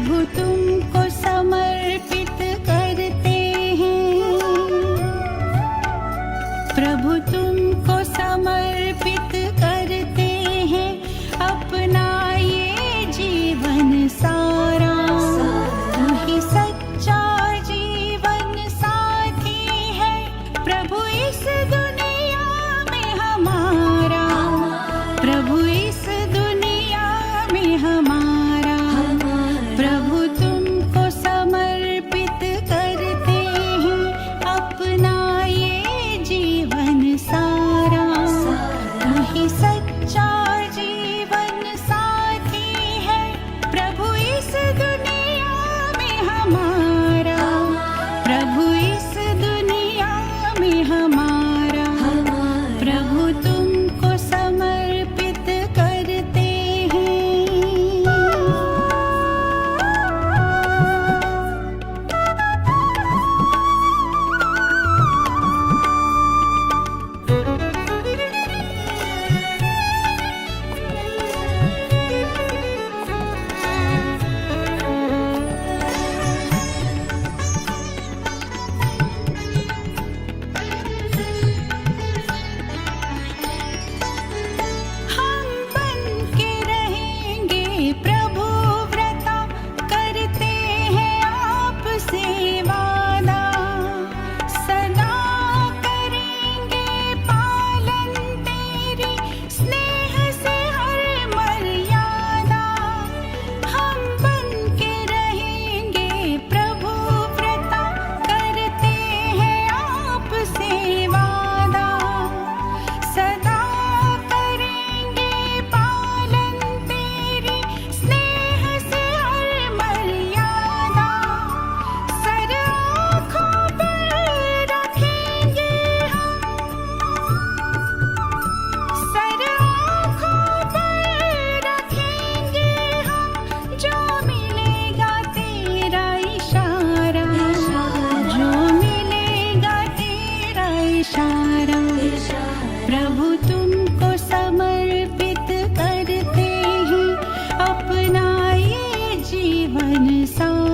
प्रभु तुमको समर्पित करते हैं, प्रभु तुमको समर्पित करते हैं अपना ये जीवन सारा। तू ही सच्चा जीवन साथी है प्रभु इस दुनिया में हमारा, प्रभु इस दुनिया में हमारा। प्रभु तुमको समर्पित करते हैं अपना ये जीवन सारा। तू ही सच्चा जीवन साथी है प्रभु इस दुनिया में हमारा, प्रभु इस दुनिया में हमारा। प्रभु तुमको समर्पित करते हैं। हम बन के रहेंगे प्रभु व्रता, करते हैं आपसे वादा। सदा करेंगे पालन तेरी स्नेह से हर मर्यादा। हम बन के रहेंगे प्रभु व्रता, करते हैं आपसे वादा। सदा करेंगे पालन तेरी स्नेह से हर मर्यादा। सर आँखों पर रखेंगे हम, सर आँखों पर रखेंगे हम, जो मिलेगा तेरा इशारा, जो मिलेगा तेरा इशारा। प्रभु तुमको समर्पित करते हैं अपना ये जीवन सारा।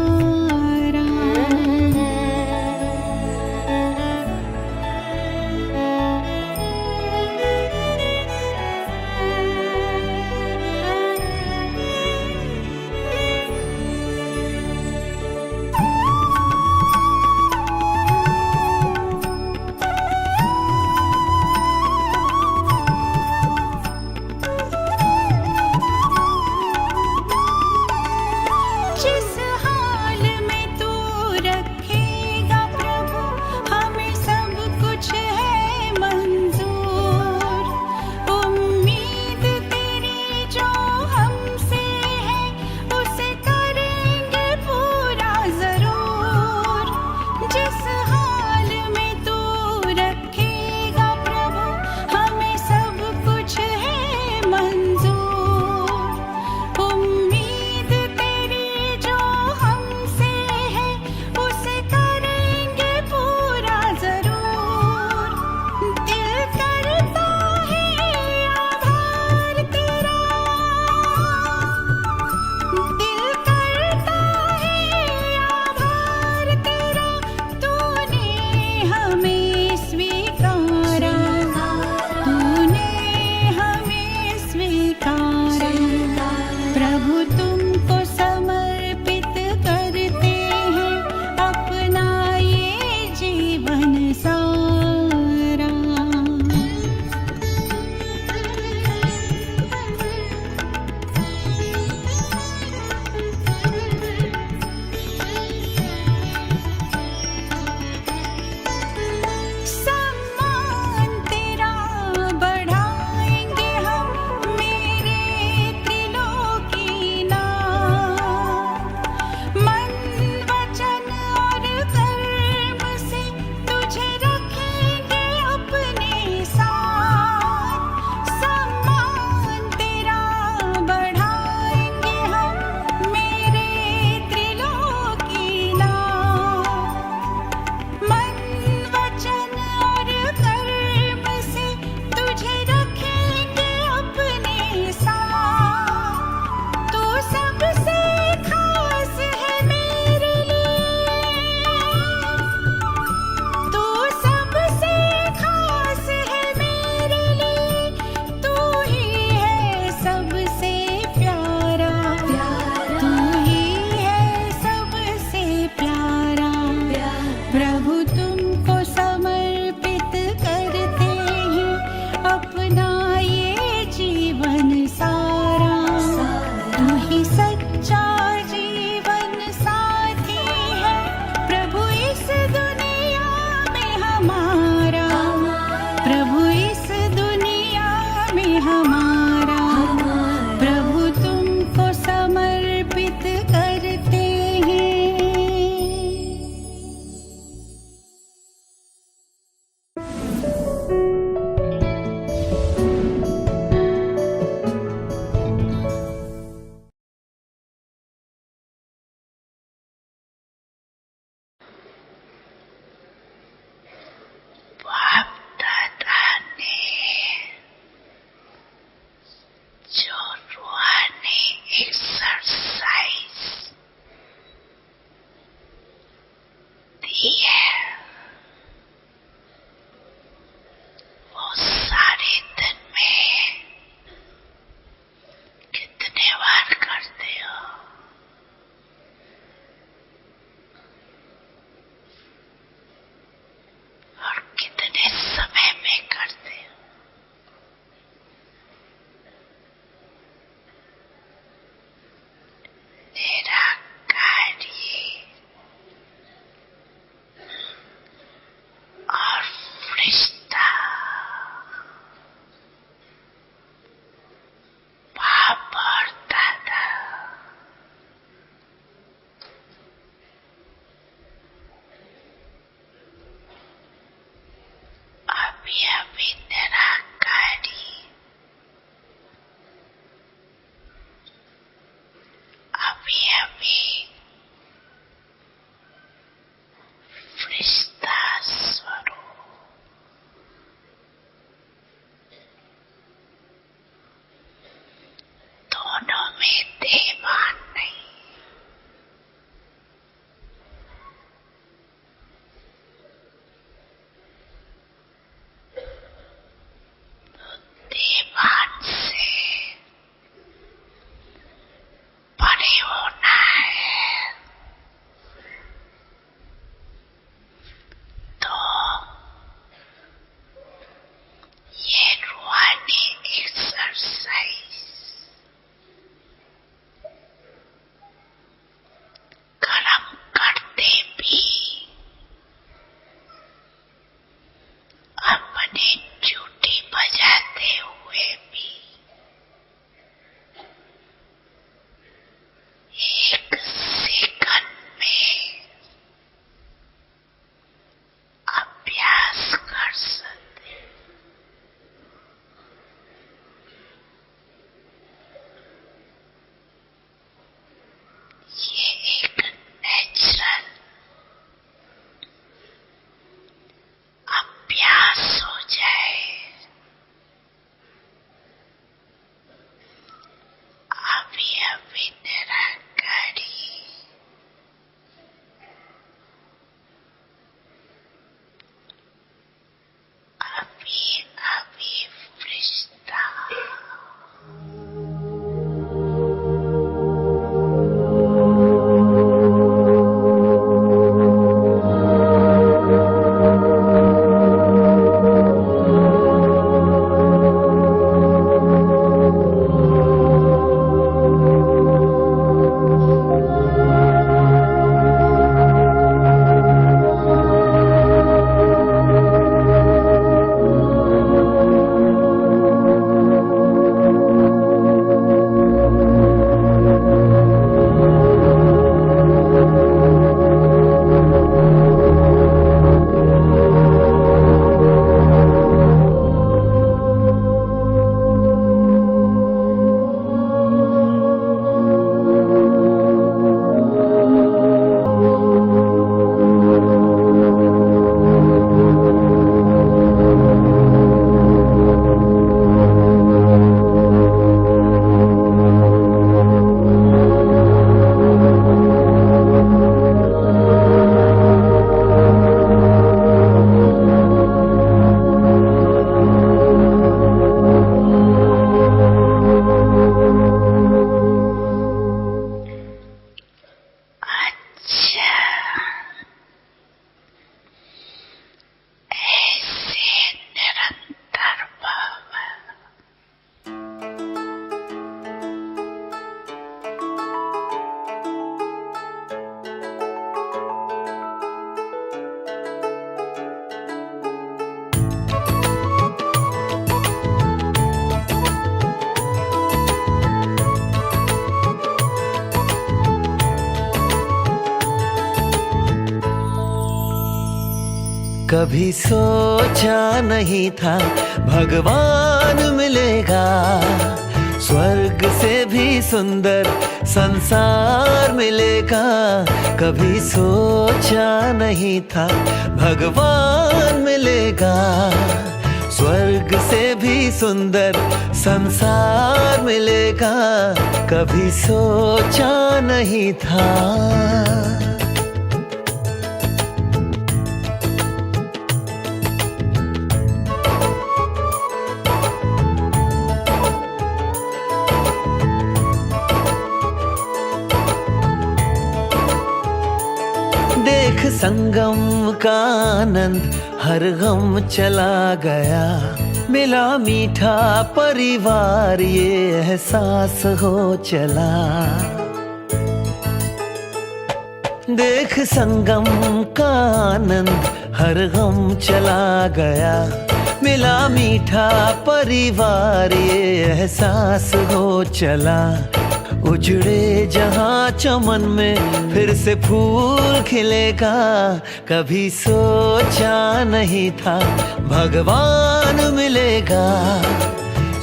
रही है वो सारे दिन में कितने बार करते हो और कितने समय में करते हो। निराकारी और फरिश्ता बाप और दादा अभी अभी निराकारी अभी अभी फरिश्ता स्वरूप दोनों में देवान नहीं। तो देवान से परे होना है तो ये रूहानी एक्सरसाइज कर्म करते भी अपनी ड्यूटी बजाते हुए भी एक सेकंड में अभ्यास कर सकते। ये एक नेचुरल अभ्यास हो जाए। अभी अभी निराकारी अभी अभी फरिश्ता कभी सोचा नहीं था भगवान मिलेगा, स्वर्ग से भी सुंदर संसार मिलेगा। कभी सोचा नहीं था भगवान मिलेगा, स्वर्ग से भी सुंदर संसार मिलेगा। कभी सोचा नहीं था देख संगम का आनंद, हर गम चला गया, मिला मीठा परिवार, ये एहसास हो चला। देख संगम का आनंद, हर गम चला गया, मिला मीठा परिवार, ये एहसास हो चला। उजड़े जहां चमन में फिर से फूल खिलेगा, कभी सोचा नहीं था भगवान मिलेगा।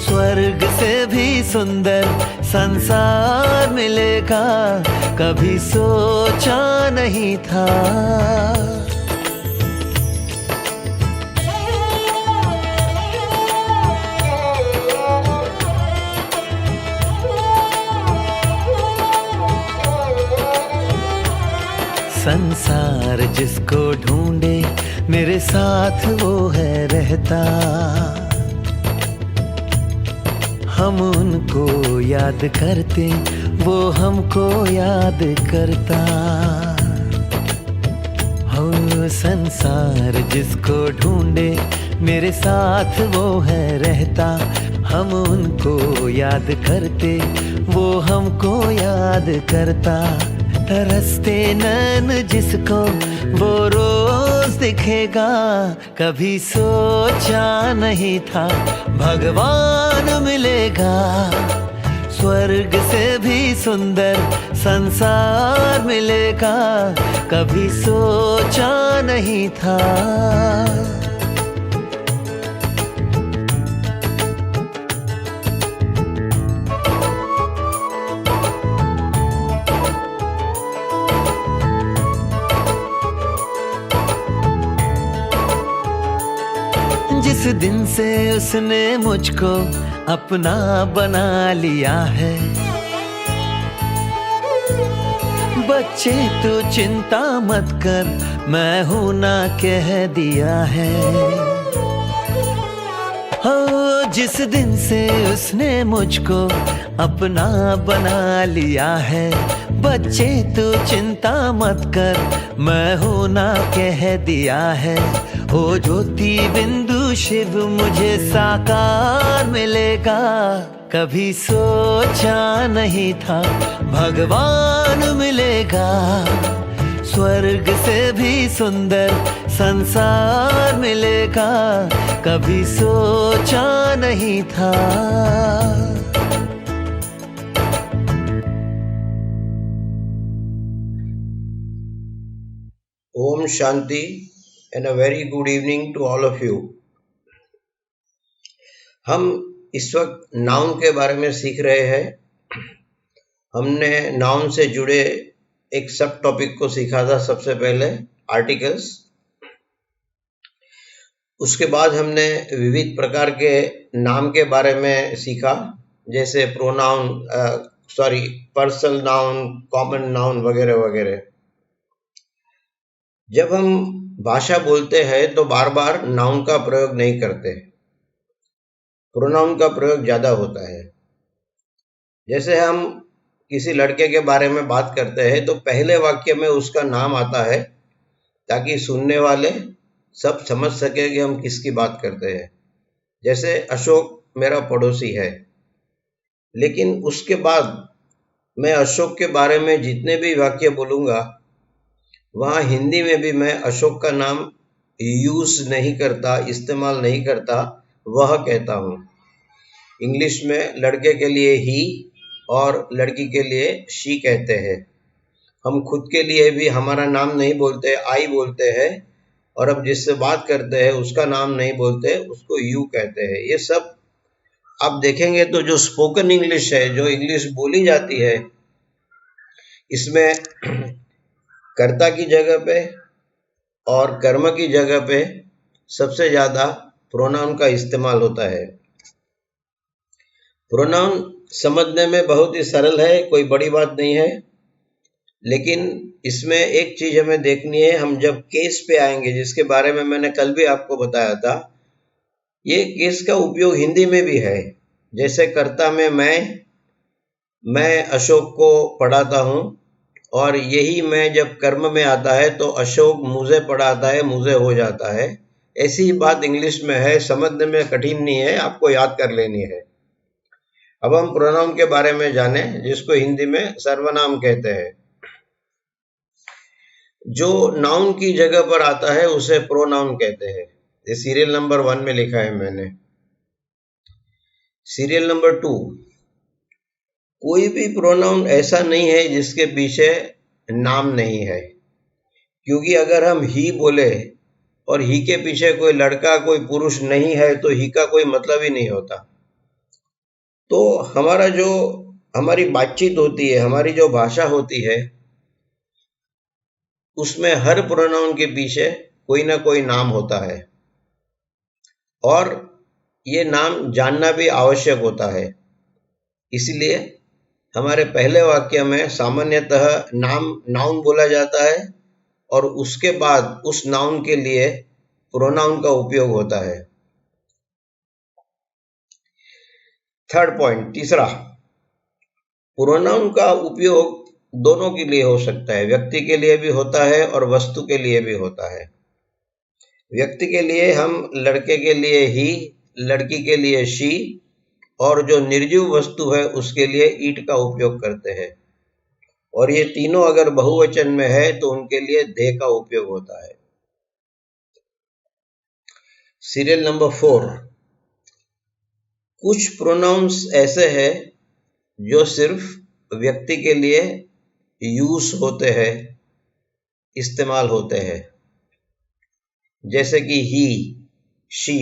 स्वर्ग से भी सुंदर संसार मिलेगा, कभी सोचा नहीं था। संसार जिसको ढूंढे मेरे साथ वो है रहता, हम उनको याद करते वो हमको याद करता। हो संसार जिसको ढूंढे मेरे साथ वो है रहता, हम उनको याद करते वो हमको याद करता। तरसते नैन जिसको वो रोज दिखेगा, कभी सोचा नहीं था भगवान मिलेगा। स्वर्ग से भी सुंदर संसार मिलेगा, कभी सोचा नहीं था। जिस दिन से उसने मुझको अपना बना लिया है, बच्चे तो चिंता मत कर मैं हूं ना कह दिया है। हो जिस दिन से उसने मुझको अपना बना लिया है, बच्चे तो चिंता मत कर मैं हूं ना कह दिया है। ओ ज्योति बिंदु शिव मुझे साकार मिलेगा, कभी सोचा नहीं था भगवान मिलेगा। स्वर्ग से भी सुंदर संसार मिलेगा, कभी सोचा नहीं था। Om Shanti and a very good evening to all of you. हम इस वक्त नाउन के बारे में सीख रहे हैं। हमने नाउन से जुड़े एक सब टॉपिक को सीखा था सबसे पहले, आर्टिकल्स। उसके बाद हमने विविध प्रकार के नाम के बारे में सीखा, जैसे pronoun, personal noun, common noun वगैरह वगैरह। जब हम भाषा बोलते हैं तो बार बार नाउन का प्रयोग नहीं करते, प्रोनाउन का प्रयोग ज्यादा होता है। जैसे हम किसी लड़के के बारे में बात करते हैं तो पहले वाक्य में उसका नाम आता है, ताकि सुनने वाले सब समझ सके कि हम किसकी बात करते हैं। जैसे अशोक मेरा पड़ोसी है, लेकिन उसके बाद मैं अशोक के बारे में जितने भी वाक्य बोलूंगा, वहां हिंदी में भी मैं अशोक का नाम यूज नहीं करता, इस्तेमाल नहीं करता, वह कहता हूं। इंग्लिश में लड़के के लिए ही और लड़की के लिए शी कहते हैं। हम खुद के लिए भी हमारा नाम नहीं बोलते, आई बोलते हैं, और अब जिससे बात करते हैं उसका नाम नहीं बोलते, उसको यू कहते हैं। ये सब आप देखेंगे तो जो स्पोकन इंग्लिश है, जो इंग्लिश बोली जाती है, इसमें कर्ता की जगह पे और कर्म की जगह पे सबसे ज्यादा प्रोनाउन का इस्तेमाल होता है। प्रोनाउन समझने में बहुत ही सरल है, कोई बड़ी बात नहीं है, लेकिन इसमें एक चीज हमें देखनी है। हम जब केस पे आएंगे, जिसके बारे में मैंने कल भी आपको बताया था, ये केस का उपयोग हिंदी में भी है। जैसे कर्ता में मैं अशोक को पढ़ाता हूं, और यही मैं जब कर्म में आता है तो अशोक मुझे पढ़ाता है, मुझे हो जाता है। ऐसी ही बात इंग्लिश में है, समझने में कठिन नहीं है, आपको याद कर लेनी है। अब हम प्रोनाउन के बारे में जाने, जिसको हिंदी में सर्वनाम कहते हैं। जो नाउन की जगह पर आता है उसे प्रोनाउन कहते हैं। ये सीरियल नंबर 1 में लिखा है मैंने। सीरियल नंबर 2, कोई भी प्रोनाउन ऐसा नहीं है जिसके पीछे नाम नहीं है, क्योंकि अगर हम ही बोले और ही के पीछे कोई लड़का कोई पुरुष नहीं है तो ही का कोई मतलब ही नहीं होता। तो हमारी बातचीत होती है, हमारी जो भाषा होती है, उसमें हर प्रोनाउन के पीछे कोई ना कोई नाम होता है और ये नाम जानना भी आवश्यक होता है। इसलिए हमारे पहले वाक्य में सामान्यतः नाउन बोला जाता है और उसके बाद उस नाउन के लिए प्रोनाउन का उपयोग होता है। थर्ड पॉइंट, तीसरा, प्रोनाउन का उपयोग दोनों के लिए हो सकता है, व्यक्ति के लिए भी होता है और वस्तु के लिए भी होता है। व्यक्ति के लिए हम लड़के के लिए ही, लड़की के लिए शी और जो निर्जीव वस्तु है उसके लिए ईट का उपयोग करते हैं। और ये तीनों अगर बहुवचन में है तो उनके लिए दे का उपयोग होता है। सीरियल नंबर 4, कुछ प्रोनाउंस ऐसे हैं जो सिर्फ व्यक्ति के लिए यूज होते हैं, इस्तेमाल होते हैं, जैसे कि ही, शी।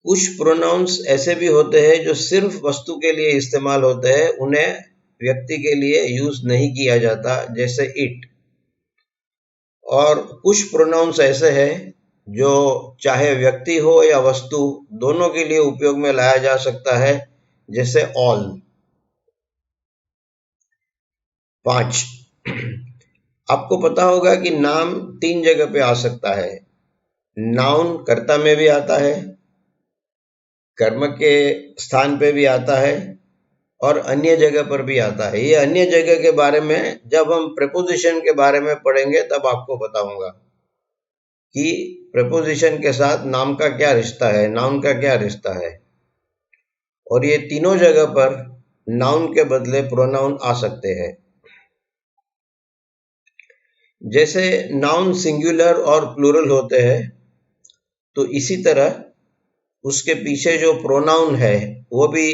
कुछ प्रोनाउंस ऐसे भी होते हैं जो सिर्फ वस्तु के लिए इस्तेमाल होते हैं, उन्हें व्यक्ति के लिए यूज नहीं किया जाता, जैसे इट। और कुछ प्रोनाउंस ऐसे हैं जो चाहे व्यक्ति हो या वस्तु दोनों के लिए उपयोग में लाया जा सकता है, जैसे ऑल। 5, आपको पता होगा कि नाम 3 जगह पे आ सकता है। नाउन कर्ता में भी आता है, कर्म के स्थान पे भी आता है और अन्य जगह पर भी आता है। ये अन्य जगह के बारे में जब हम प्रेपोजिशन के बारे में पढ़ेंगे तब आपको बताऊंगा कि प्रेपोजिशन के साथ नाम का क्या रिश्ता है, नाउन का क्या रिश्ता है। और ये तीनों जगह पर नाउन के बदले प्रोनाउन आ सकते हैं। जैसे नाउन सिंगुलर और प्लूरल होते हैं, तो इसी तरह उसके पीछे जो प्रोनाउन है वो भी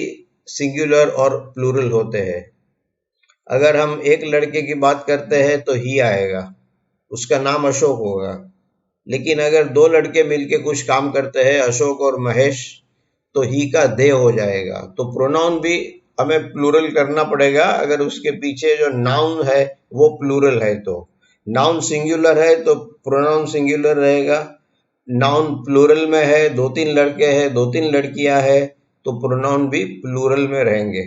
सिंगुलर और प्लूरल होते हैं। अगर हम एक लड़के की बात करते हैं तो ही आएगा, उसका नाम अशोक होगा। लेकिन अगर 2 लड़के मिलके कुछ काम करते हैं, अशोक और महेश, तो ही का दे हो जाएगा। तो प्रोनाउन भी हमें प्लूरल करना पड़ेगा अगर उसके पीछे जो नाउन है वो प्लूरल है। तो नाउन सिंगुलर है तो प्रोनाउन सिंगुलर रहेगा, नाउन प्लूरल में है, 2-3 लड़के हैं, 2-3 लड़कियां हैं, तो प्रोनाउन भी प्लूरल में रहेंगे।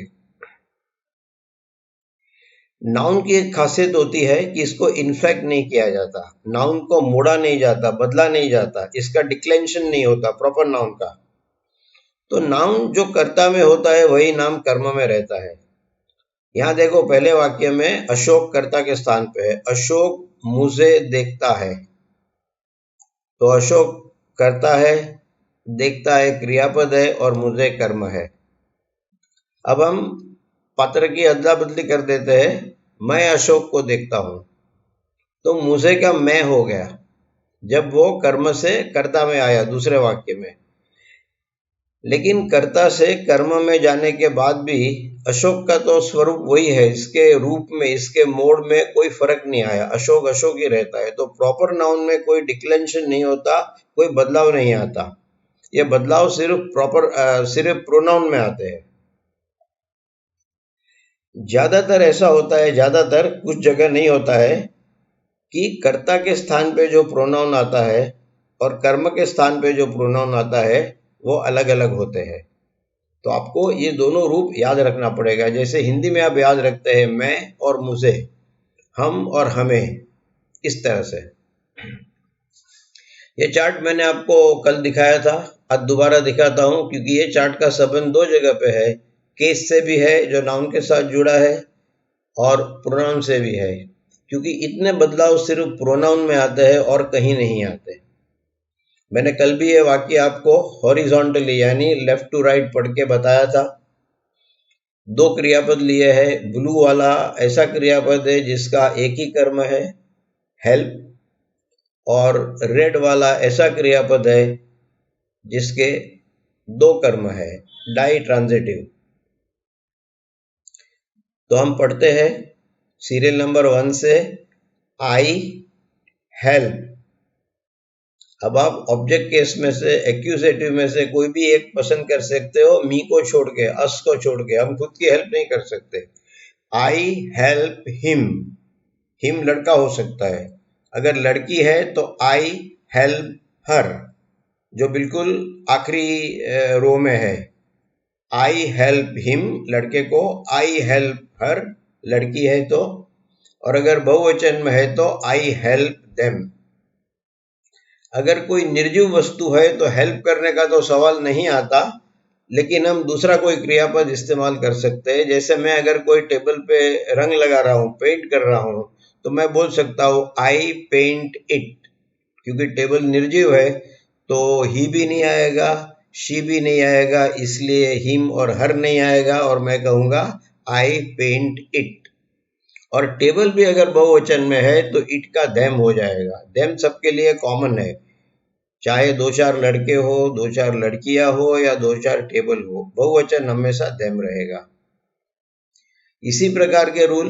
नाउन की एक खासियत होती है कि इसको इन्फ्लेक्ट नहीं किया जाता, नाउन को मोड़ा नहीं जाता, बदला नहीं जाता, इसका डिक्लेंशन नहीं होता प्रॉपर नाउन का। तो नाउन जो कर्ता में होता है वही नाम कर्म में रहता है। यहाँ देखो, पहले वाक्य में अशोक कर्ता के स्थान पे है, अशोक मुझे देखता है। तो अशोक कर्ता है, देखता है क्रियापद है और मुझे कर्म है। अब हम पात्र की अदला बदली कर देते हैं, मैं अशोक को देखता हूं, तो मुझे का मैं हो गया जब वो कर्म से कर्ता में आया दूसरे वाक्य में। लेकिन कर्ता से कर्म में जाने के बाद भी अशोक का तो स्वरूप वही है, इसके रूप में, इसके मोड में कोई फर्क नहीं आया, अशोक अशोक ही रहता है। तो प्रॉपर नाउन में कोई डिक्लेंशन नहीं होता, कोई बदलाव नहीं आता। ये बदलाव सिर्फ प्रोनाउन में आते हैं। ज्यादातर ऐसा होता है, ज्यादातर, कुछ जगह नहीं होता है, कि कर्ता के स्थान पे जो प्रोनाउन आता है और कर्म के स्थान पे जो प्रोनाउन आता है वो अलग अलग होते हैं। तो आपको ये दोनों रूप याद रखना पड़ेगा। जैसे हिंदी में आप याद रखते हैं मैं और मुझे, हम और हमें, इस तरह से। ये चार्ट मैंने आपको कल दिखाया था, आज दोबारा दिखाता हूं, क्योंकि ये चार्ट का संबंध 2 जगह पे है। केस से भी है जो नाउन के साथ जुड़ा है, और प्रोनाउन से भी है, क्योंकि इतने बदलाव सिर्फ प्रोनाउन में आते हैं और कहीं नहीं आते। मैंने कल भी ये वाक्य आपको हॉरिजॉन्टली यानी लेफ्ट टू राइट पढ़ के बताया था। दो क्रियापद लिए है। ब्लू वाला ऐसा क्रियापद है जिसका एक ही कर्म है, हेल्प, और रेड वाला ऐसा क्रियापद है जिसके दो कर्म है, डाई ट्रांजिटिव। तो हम पढ़ते हैं सीरियल नंबर 1 से, आई हेल्प। अब आप ऑब्जेक्ट केस में से, एक्यूजेटिव में से कोई भी एक पसंद कर सकते हो, मी को छोड़ के, अस को छोड़ के। हम खुद की हेल्प नहीं कर सकते। आई हेल्प हिम, हिम लड़का हो सकता है। अगर लड़की है तो आई हेल्प हर, जो बिल्कुल आखिरी रो में है। आई हेल्प हिम लड़के को, आई हेल्प हर लड़की है तो, और अगर बहुवचन में है तो आई हेल्प देम। अगर कोई निर्जीव वस्तु है तो हेल्प करने का तो सवाल नहीं आता, लेकिन हम दूसरा कोई क्रियापद इस्तेमाल कर सकते हैं। जैसे मैं अगर कोई टेबल पे रंग लगा रहा हूँ, पेंट कर रहा हूँ, तो मैं बोल सकता हूँ आई पेंट इट। क्योंकि टेबल निर्जीव है तो ही भी नहीं आएगा, शी भी नहीं आएगा, इसलिए हिम और हर नहीं आएगा, और मैं कहूँगा आई पेंट इट। और टेबल भी अगर बहुवचन में है तो इट का देम हो जाएगा। देम सबके लिए कॉमन है, चाहे 2-4 लड़के हो, 2-4 लड़कियां हो, या 2-4 टेबल हो, बहुवचन हमेशा देम रहेगा। इसी प्रकार के रूल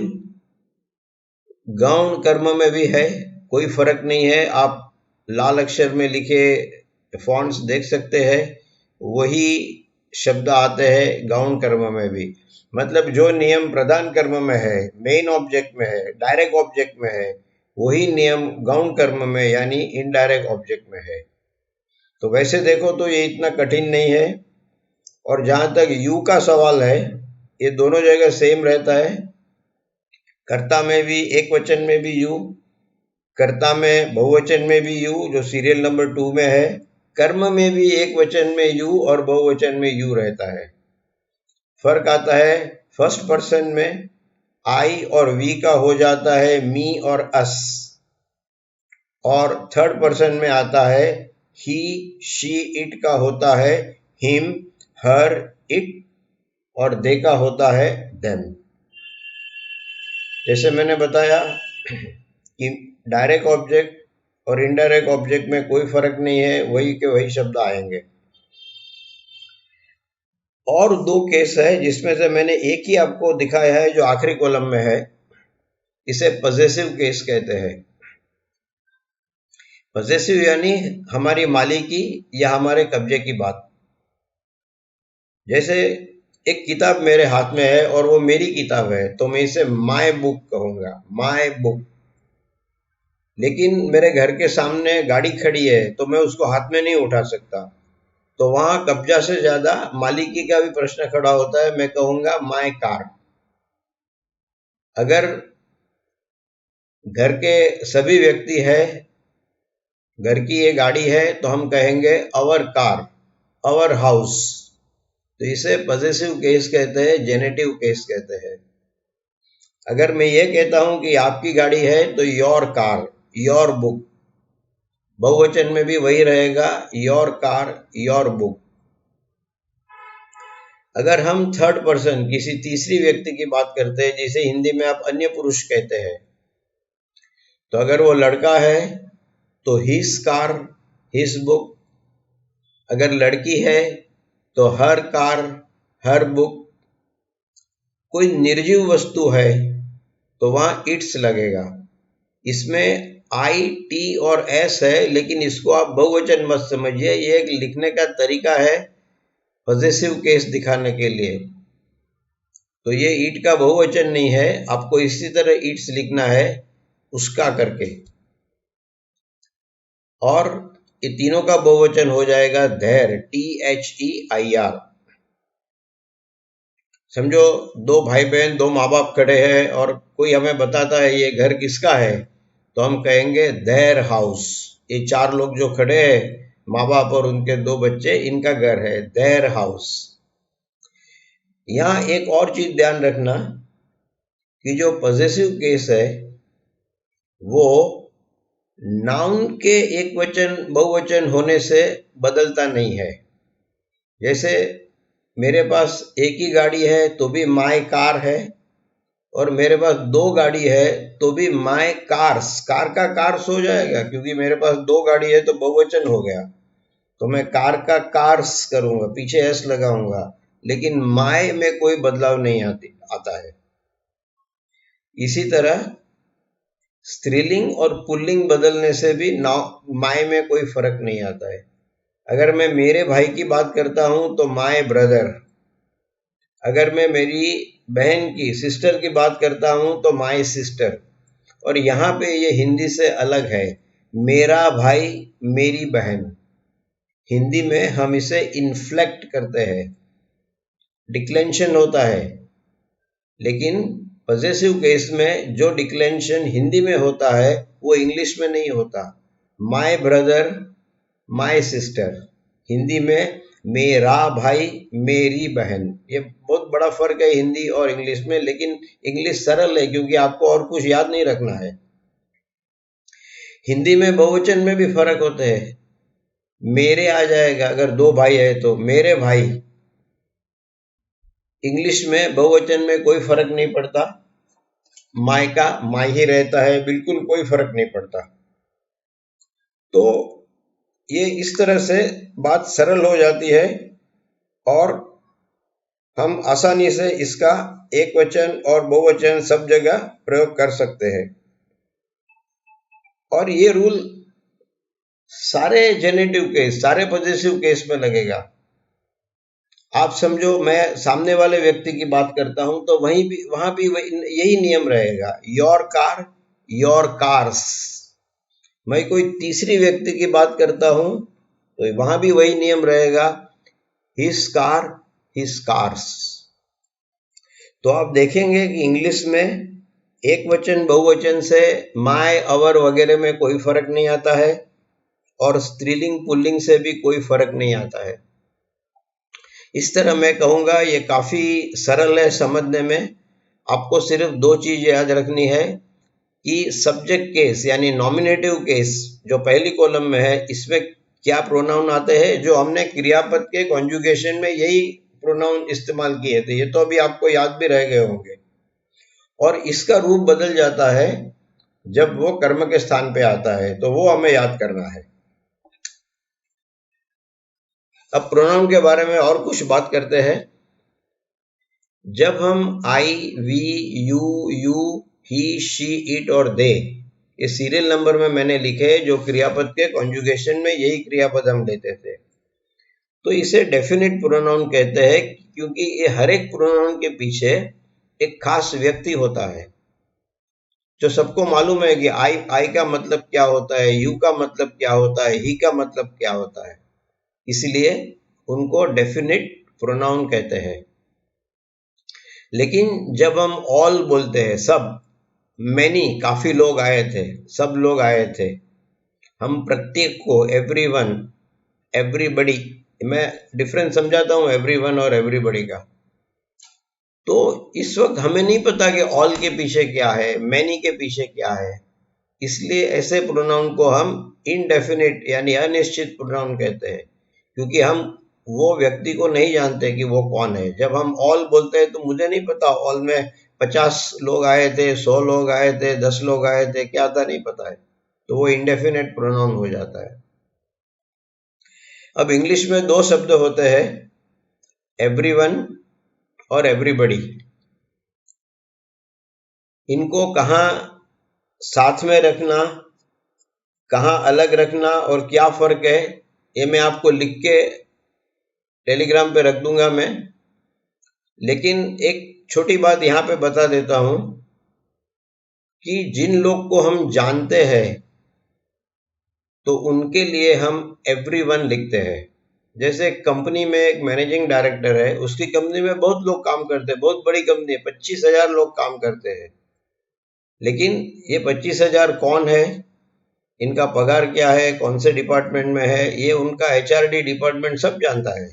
गौण कर्म में भी है, कोई फर्क नहीं है। आप लाल अक्षर में लिखे फॉन्ट्स देख सकते हैं, वही शब्द आते हैं गौण कर्म में भी। मतलब जो नियम प्रधान कर्म में है, मेन ऑब्जेक्ट में है, डायरेक्ट ऑब्जेक्ट में है, वही नियम गौण कर्म में यानी इनडायरेक्ट ऑब्जेक्ट में है। तो वैसे देखो तो ये इतना कठिन नहीं है। और जहां तक यू का सवाल है, ये दोनों जगह सेम रहता है। कर्ता में भी एक वचन में भी यू, कर्ता में बहुवचन में भी यू जो सीरियल नंबर 2 में है, कर्म में भी एक वचन में यू और बहुवचन में यू रहता है। फर्क आता है फर्स्ट पर्सन में आई और वी का हो जाता है मी और अस, और थर्ड पर्सन में आता है ही शी इट का होता है हिम हर इट, और दे का होता है देम। जैसे मैंने बताया कि डायरेक्ट ऑब्जेक्ट और इनडायरेक्ट ऑब्जेक्ट में कोई फर्क नहीं है, वही के वही शब्द आएंगे। और 2 केस है जिसमें से मैंने एक ही आपको दिखाया है जो आखिरी कॉलम में है। इसे पजेसिव केस कहते हैं। पजेसिव यानी हमारी मालिकी या हमारे कब्जे की बात। जैसे एक किताब मेरे हाथ में है और वो मेरी किताब है, तो मैं इसे माय बुक कहूंगा, माय बुक। लेकिन मेरे घर के सामने गाड़ी खड़ी है तो मैं उसको हाथ में नहीं उठा सकता, तो वहां कब्जा से ज्यादा मालिकी का भी प्रश्न खड़ा होता है। मैं कहूंगा माय कार। अगर घर के सभी व्यक्ति है, घर की ये गाड़ी है, तो हम कहेंगे अवर कार, अवर हाउस। तो इसे पजेसिव केस कहते हैं, जेनेटिव केस कहते हैं। अगर मैं ये कहता हूं कि आपकी गाड़ी है तो योर कार, योर बुक। बहुवचन में भी वही रहेगा, योर कार, योर बुक। अगर हम थर्ड पर्सन किसी तीसरी व्यक्ति की बात करते हैं, जिसे हिंदी में आप अन्य पुरुष कहते हैं, तो अगर वो लड़का है तो हिज कार, हिज बुक। अगर लड़की है तो हर कार, हर बुक। कोई निर्जीव वस्तु है तो वहां इट्स लगेगा। इसमें आई, टी और एस है, लेकिन इसको आप बहुवचन मत समझिए, ये एक लिखने का तरीका है पजेसिव केस दिखाने के लिए। तो ये ईट का बहुवचन नहीं है, आपको इसी तरह इट्स लिखना है उसका करके। और ये तीनों का बहुवचन हो जाएगा धैर, THEIR। समझो 2 भाई बहन, 2 माँ बाप खड़े हैं और कोई हमें बताता है ये घर किसका है, तो हम कहेंगे देयर हाउस। ये 4 लोग जो खड़े हैं, माँ बाप और उनके 2 बच्चे, इनका घर है, देयर हाउस। यहाँ एक और चीज ध्यान रखना, कि जो पॉजेसिव केस है वो नाउन के एक वचन बहुवचन होने से बदलता नहीं है। जैसे मेरे पास एक ही गाड़ी है तो भी माय कार है, और मेरे पास 2 गाड़ी है तो भी माय कार्स। कार का कार्स हो जाएगा क्योंकि मेरे पास 2 गाड़ी है तो बहुवचन हो गया, तो मैं कार का कार्स करूंगा, पीछे एस लगाऊंगा, लेकिन माय में कोई बदलाव नहीं आता है। इसी तरह स्त्रीलिंग और पुल्लिंग बदलने से भी माय में कोई फर्क नहीं आता है। अगर मैं मेरे भाई की बात करता हूं तो माय ब्रदर, अगर मैं मेरी बहन की सिस्टर की बात करता हूं तो माय सिस्टर। और यहाँ पे ये हिंदी से अलग है, मेरा भाई मेरी बहन। हिंदी में हम इसे इन्फ्लेक्ट करते हैं, डिक्लेंशन होता है, लेकिन पॉजेसिव केस में जो डिक्लेंशन हिंदी में होता है वो इंग्लिश में नहीं होता। My brother my sister, Hindi में मेरा भाई मेरी बहन। ये बहुत बड़ा फर्क है हिंदी और इंग्लिश में, लेकिन इंग्लिश सरल है क्योंकि आपको और कुछ याद नहीं रखना है। हिंदी में बहुवचन में भी फर्क होते हैं। मेरे आ जाएगा अगर 2 भाई है तो मेरे भाई। इंग्लिश में बहुवचन में कोई फर्क नहीं पड़ता, माय का माय ही रहता है, बिल्कुल कोई फर्क नहीं पड़ता। तो ये इस तरह से बात सरल हो जाती है और हम आसानी से इसका एक वचन और बहुवचन सब जगह प्रयोग कर सकते हैं। और ये रूल सारे जेनेटिव केस, सारे पॉजेसिव केस में लगेगा। आप समझो मैं सामने वाले व्यक्ति की बात करता हूं तो वहां भी यही नियम रहेगा, योर कार योर कार्स। मैं कोई तीसरी व्यक्ति की बात करता हूं तो वहां भी वही नियम रहेगा, हिज कार हिज कार्स। तो आप देखेंगे कि इंग्लिश में एक वचन बहुवचन से माय अवर वगैरह में कोई फर्क नहीं आता है, और स्त्रीलिंग पुल्लिंग से भी कोई फर्क नहीं आता है। इस तरह मैं कहूंगा ये काफी सरल है समझने में। आपको सिर्फ 2 चीज याद रखनी है कि सब्जेक्ट केस यानी नॉमिनेटिव केस जो पहली कॉलम में है, इसमें क्या प्रोनाउन आते हैं। जो हमने क्रियापद के कॉन्जुगेशन में यही प्रोनाउन इस्तेमाल किए थे, ये तो अभी आपको याद भी रह गए होंगे। और इसका रूप बदल जाता है जब वो कर्म के स्थान पे आता है, तो वो हमें याद करना है। अब प्रोनाउन के बारे में और कुछ बात करते हैं। जब हम I we you he she it और दे, ये सीरियल नंबर में मैंने लिखे जो क्रियापद के कॉन्जुगेशन में यही क्रियापद हम लेते थे, तो इसे डेफिनेट प्रोनाउन कहते हैं क्योंकि ये हर एक प्रोनाउन के पीछे एक खास व्यक्ति होता है जो सबको मालूम है कि आई का मतलब क्या होता है, यू का मतलब क्या होता है, ही का मतलब क्या होता है, इसलिए उनको डेफिनेट प्रोनाउन कहते हैं। लेकिन जब हम ऑल बोलते हैं, सब, मैनी काफी लोग आए थे, सब लोग आए थे, हम प्रत्येक को एवरीवन एवरीबडी, मैं डिफरेंस समझाता हूं एवरीवन और एवरीबडी का। तो इस वक्त हमें नहीं पता कि ऑल के पीछे क्या है, मैनी के पीछे क्या है, इसलिए ऐसे प्रोनाउन को हम इनडेफिनिट यानी अनिश्चित प्रोनाउन कहते हैं, क्योंकि हम वो व्यक्ति को नहीं जानते कि वो कौन है। जब हम ऑल बोलते हैं तो मुझे नहीं पता ऑल में 50 लोग आए थे, 100 लोग आए थे, 10 लोग आए थे, क्या था नहीं पता है, तो वो इंडेफिनेट प्रोनाउन हो जाता है। अब इंग्लिश में 2 शब्द होते हैं, एवरीवन और एवरीबडी। इनको कहाँ साथ में रखना, कहाँ अलग रखना और क्या फर्क है, ये मैं आपको लिख के टेलीग्राम पे रख दूंगा मैं। लेकिन एक छोटी बात यहाँ पे बता देता हूं कि जिन लोग को हम जानते हैं तो उनके लिए हम एवरीवन लिखते हैं। जैसे कंपनी में एक मैनेजिंग डायरेक्टर है, उसकी कंपनी में बहुत लोग काम करते हैं, बहुत बड़ी कंपनी है, 25,000 लोग काम करते हैं। लेकिन ये 25,000 कौन है, इनका पगार क्या है, कौन से डिपार्टमेंट में है, ये उनका HRD डिपार्टमेंट सब जानता है।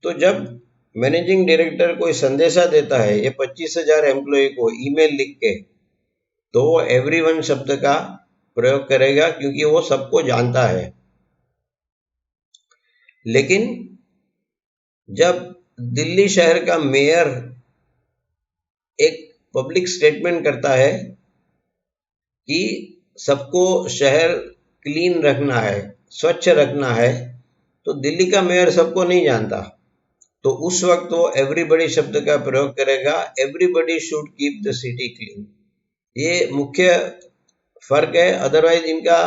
तो जब मैनेजिंग डायरेक्टर कोई संदेशा देता है ये 25,000 एम्प्लॉय को ईमेल लिख के, तो वो एवरीवन शब्द का प्रयोग करेगा क्योंकि वो सबको जानता है। लेकिन जब दिल्ली शहर का मेयर एक पब्लिक स्टेटमेंट करता है कि सबको शहर क्लीन रखना है, स्वच्छ रखना है, तो दिल्ली का मेयर सबको नहीं जानता, तो उस वक्त वो एवरीबडी शब्द का प्रयोग करेगा, everybody should keep the city clean. ये मुख्य फर्क है, अदरवाइज इनका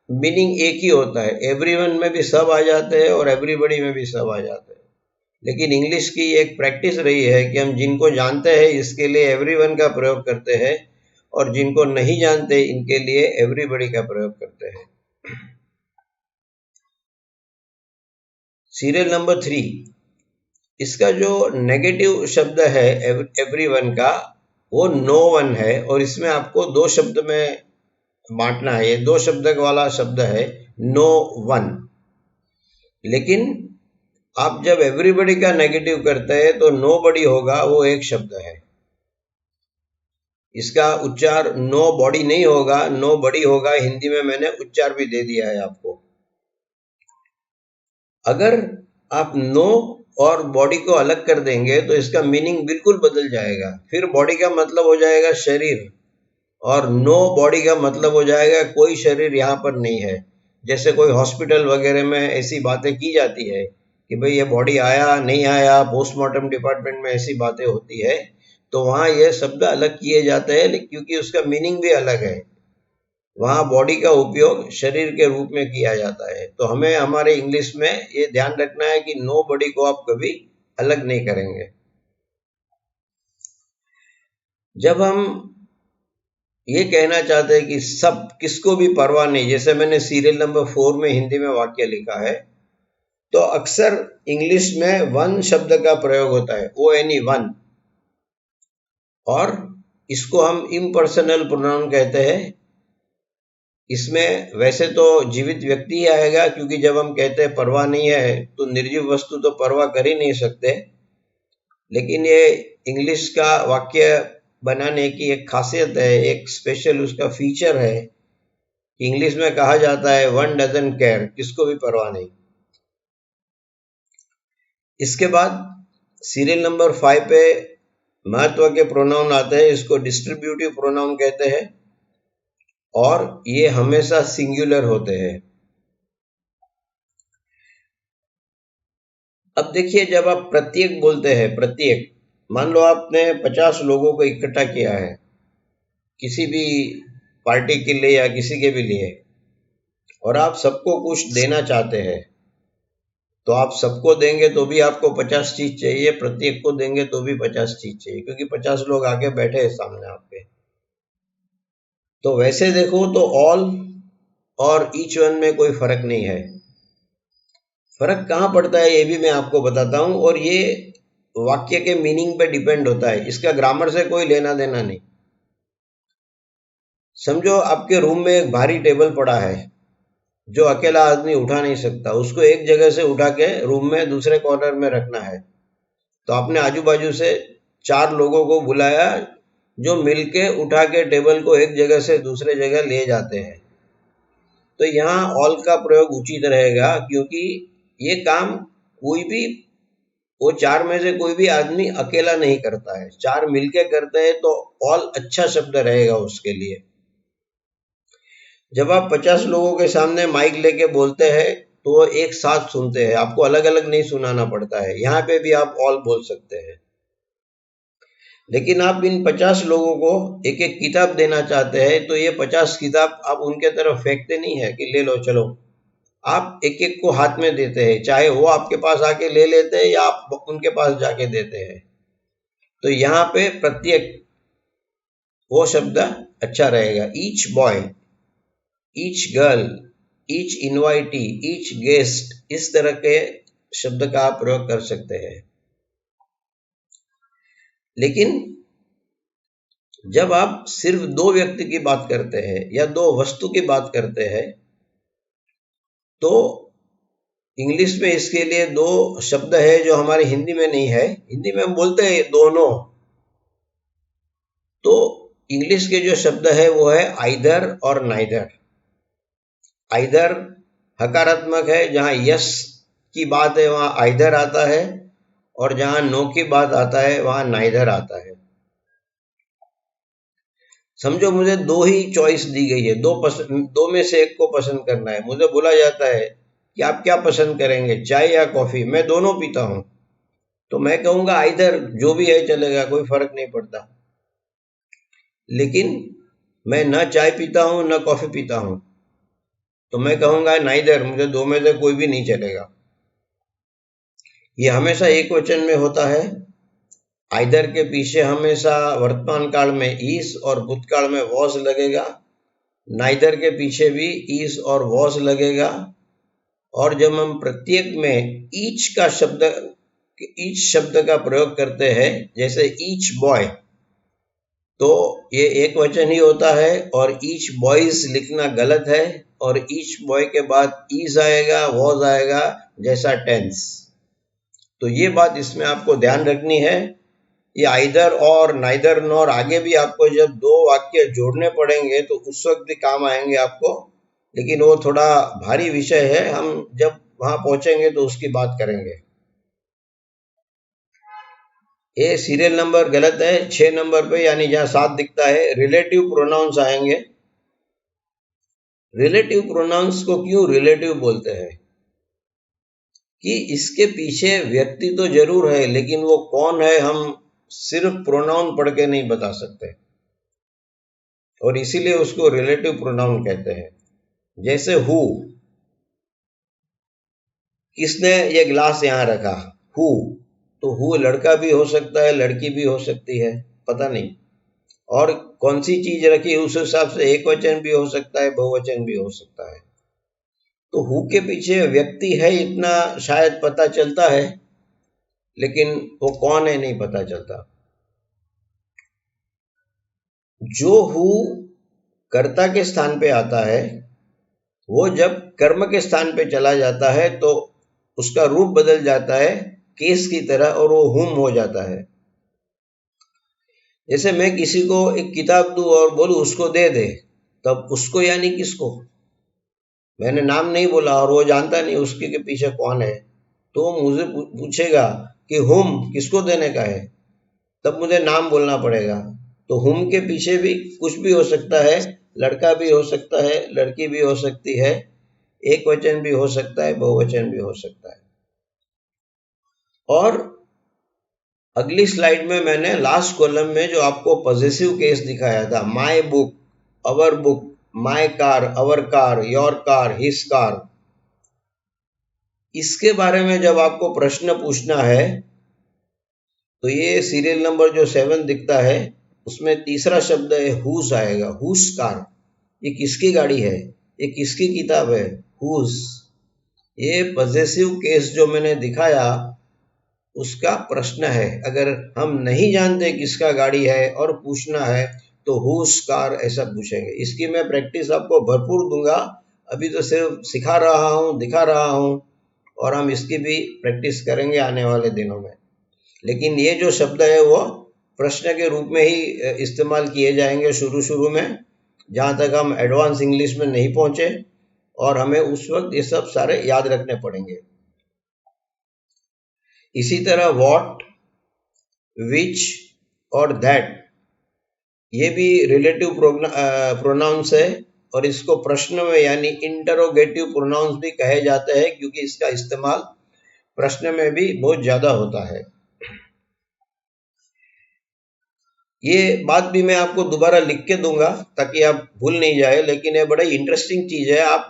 मीनिंग एक ही होता है, एवरीवन में भी सब आ जाते हैं और एवरीबडी में भी सब आ जाते हैं। लेकिन इंग्लिश की एक प्रैक्टिस रही है कि हम जिनको जानते हैं इसके लिए एवरीवन का प्रयोग करते हैं और जिनको नहीं जानते इनके लिए एवरीबडी का प्रयोग करते हैं। सीरियल नंबर 3, इसका जो नेगेटिव शब्द है एवरीवन का वो नो वन है और इसमें आपको 2 शब्द में बांटना है। ये 2 शब्द वाला शब्द है नो वन। लेकिन आप जब एवरीबडी का नेगेटिव करते हैं तो नो बडी होगा, वो एक शब्द है। इसका उच्चार नो बॉडी नहीं होगा, नो बडी होगा। हिंदी में मैंने उच्चार भी दे दिया है आपको। अगर आप नो और बॉडी को अलग कर देंगे तो इसका मीनिंग बिल्कुल बदल जाएगा। फिर बॉडी का मतलब हो जाएगा शरीर और नो बॉडी का मतलब हो जाएगा कोई शरीर यहाँ पर नहीं है। जैसे कोई हॉस्पिटल वगैरह में ऐसी बातें की जाती है कि भाई ये बॉडी आया नहीं आया, पोस्टमार्टम डिपार्टमेंट में ऐसी बातें होती है, तो वहाँ ये शब्द अलग किए जाते हैं क्योंकि उसका मीनिंग भी अलग है। वहाँ बॉडी का उपयोग शरीर के रूप में किया जाता है। तो हमें हमारे इंग्लिश में ये ध्यान रखना है कि नो बॉडी को आप कभी अलग नहीं करेंगे। जब हम ये कहना चाहते हैं कि सब, किसको भी परवाह नहीं, जैसे मैंने सीरियल नंबर 4 में हिंदी में वाक्य लिखा है, तो अक्सर इंग्लिश में वन शब्द का प्रयोग होता है, ONE वन, और इसको हम इम्पर्सनल प्रोनाउन कहते हैं। इसमें वैसे तो जीवित व्यक्ति ही आएगा क्योंकि जब हम कहते हैं परवाह नहीं है तो निर्जीव वस्तु तो परवाह कर ही नहीं सकते। लेकिन ये इंग्लिश का वाक्य बनाने की एक खासियत है, एक स्पेशल उसका फीचर है। इंग्लिश में कहा जाता है वन डजंट केयर, किसको भी परवाह नहीं। इसके बाद सीरियल नंबर 5 पे महत्व के प्रोनाउन आते हैं। इसको डिस्ट्रीब्यूटिव प्रोनाउन कहते हैं और ये हमेशा सिंगुलर होते हैं। अब देखिए, जब आप प्रत्येक बोलते हैं, प्रत्येक, मान लो आपने 50 लोगों को इकट्ठा किया है किसी भी पार्टी के लिए या किसी के भी लिए, और आप सबको कुछ देना चाहते हैं, तो आप सबको देंगे तो भी आपको 50 चीज चाहिए, प्रत्येक को देंगे तो भी 50 चीज चाहिए, क्योंकि 50 लोग आके बैठे हैं सामने आपके। तो वैसे देखो तो ऑल और ईच वन में कोई फर्क नहीं है। फर्क कहाँ पड़ता है ये भी मैं आपको बताता हूं, और ये वाक्य के मीनिंग पे डिपेंड होता है, इसका ग्रामर से कोई लेना देना नहीं। समझो आपके रूम में एक भारी टेबल पड़ा है जो अकेला आदमी उठा नहीं सकता, उसको एक जगह से उठा के रूम में दूसरे कॉर्नर में रखना है। तो आपने आजू बाजू से 4 लोगों को बुलाया जो मिलके उठा के टेबल को एक जगह से दूसरे जगह ले जाते हैं। तो यहाँ ऑल का प्रयोग उचित रहेगा, क्योंकि ये काम कोई भी, वो 4 में से कोई भी आदमी अकेला नहीं करता है, 4 मिलके करते हैं, तो ऑल अच्छा शब्द रहेगा उसके लिए। जब आप 50 लोगों के सामने माइक लेके बोलते हैं तो वो एक साथ सुनते हैं, आपको अलग अलग नहीं सुनाना पड़ता है। यहाँ पे भी आप ऑल बोल सकते हैं। लेकिन आप इन 50 लोगों को एक एक किताब देना चाहते हैं, तो ये 50 किताब आप उनके तरफ फेंकते नहीं है कि ले लो चलो, आप एक एक को हाथ में देते हैं, चाहे वो आपके पास आके ले लेते हैं या आप उनके पास जाके देते हैं। तो यहाँ पे प्रत्येक, वो शब्द अच्छा रहेगा। Each boy, each girl, each invitee, each guest, इस तरह के शब्द का आप प्रयोग कर सकते हैं। लेकिन जब आप सिर्फ 2 व्यक्ति की बात करते हैं या 2 वस्तु की बात करते हैं, तो इंग्लिश में इसके लिए दो शब्द है जो हमारे हिंदी में नहीं है। हिंदी में हम बोलते हैं दोनों, तो इंग्लिश के जो शब्द है वो है आइदर और नाइदर। आइदर हकारात्मक है, जहां यस की बात है वहां आइदर आता है, और जहां नो की बात आता है वहां नाइदर आता है। समझो मुझे दो ही चॉइस दी गई है, दो में से एक को पसंद करना है। मुझे बोला जाता है कि आप क्या पसंद करेंगे, चाय या कॉफी? मैं दोनों पीता हूं, तो मैं कहूंगा आइदर, जो भी है चलेगा, कोई फर्क नहीं पड़ता। लेकिन मैं न चाय पीता हूं न कॉफी पीता हूं, तो मैं कहूंगा नाइदर, मुझे दो में से कोई भी नहीं चलेगा। ये हमेशा एक वचन में होता है। आइदर के पीछे हमेशा वर्तमान काल में इज और भूतकाल में वॉज लगेगा। नाइदर के पीछे भी इज और वॉज लगेगा। और जब हम प्रत्येक में ईच शब्द का प्रयोग करते हैं, जैसे ईच बॉय, तो ये एक वचन ही होता है, और ईच बॉयज लिखना गलत है, और ईच बॉय के बाद इज आएगा, वॉज आएगा, जैसा टेंस। तो ये बात इसमें आपको ध्यान रखनी है। ये आइदर और, नाइदर नॉर आगे भी आपको जब दो वाक्य जोड़ने पड़ेंगे तो उस वक्त भी काम आएंगे आपको, लेकिन वो थोड़ा भारी विषय है, हम जब वहां पहुंचेंगे तो उसकी बात करेंगे। ये सीरियल नंबर गलत है। 6 नंबर पे, यानी जहां 7 दिखता है, रिलेटिव प्रोनाउंस आएंगे। रिलेटिव प्रोनाउंस को क्यों रिलेटिव बोलते हैं? कि इसके पीछे व्यक्ति तो जरूर है, लेकिन वो कौन है हम सिर्फ प्रोनाउन पढ़ के नहीं बता सकते, और इसीलिए उसको रिलेटिव प्रोनाउन कहते हैं। जैसे हु, किसने ये ग्लास यहां रखा? हु, तो हु लड़का भी हो सकता है, लड़की भी हो सकती है, पता नहीं। और कौन सी चीज रखी, उस हिसाब से एक वचन भी हो सकता है, बहुवचन भी हो सकता है। तो हु के पीछे व्यक्ति है इतना शायद पता चलता है, लेकिन वो कौन है नहीं पता चलता। जो हु कर्ता के स्थान पे आता है, वो जब कर्म के स्थान पे चला जाता है तो उसका रूप बदल जाता है केस की तरह, और वो हुम हो जाता है। जैसे मैं किसी को एक किताब दूं और बोलूं उसको दे दे, तब उसको यानी किसको? मैंने नाम नहीं बोला और वो जानता नहीं उसके के पीछे कौन है, तो मुझे पूछेगा कि हुम किसको देने का है, तब मुझे नाम बोलना पड़ेगा। तो हुम के पीछे भी कुछ भी हो सकता है, लड़का भी हो सकता है, लड़की भी हो सकती है, एक वचन भी हो सकता है, बहुवचन भी हो सकता है। और अगली स्लाइड में मैंने लास्ट कॉलम में जो आपको पॉजेसिव केस दिखाया था, my book, our book, my car, our car, your car, his car, इसके बारे में जब आपको प्रश्न पूछना है तो ये सीरियल नंबर जो 7 दिखता है उसमें तीसरा शब्द है हुज आएगा। हुज कार, ये किसकी गाड़ी है, ये किसकी किताब है? हुज। ये पॉजेसिव केस जो मैंने दिखाया उसका प्रश्न है। अगर हम नहीं जानते किसका गाड़ी है और पूछना है तो हुज कार ऐसा पूछेंगे। इसकी मैं प्रैक्टिस आपको भरपूर दूंगा, अभी तो सिर्फ सिखा रहा हूँ, दिखा रहा हूँ, और हम इसकी भी प्रैक्टिस करेंगे आने वाले दिनों में। लेकिन ये जो शब्द है वो प्रश्न के रूप में ही इस्तेमाल किए जाएंगे शुरू में, जहाँ तक हम एडवांस इंग्लिश में नहीं पहुंचे, और हमें उस वक्त ये सब सारे याद रखने पड़ेंगे। इसी तरह व्हाट, विच और दैट, ये भी रिलेटिव प्रोनाउंस है, और इसको प्रश्न में यानी इंटरोगेटिव प्रोनाउंस भी कहे जाते हैं, क्योंकि इसका इस्तेमाल प्रश्न में भी बहुत ज्यादा होता है। ये बात भी मैं आपको दोबारा लिख के दूंगा ताकि आप भूल नहीं जाए, लेकिन ये बड़ा इंटरेस्टिंग चीज है। आप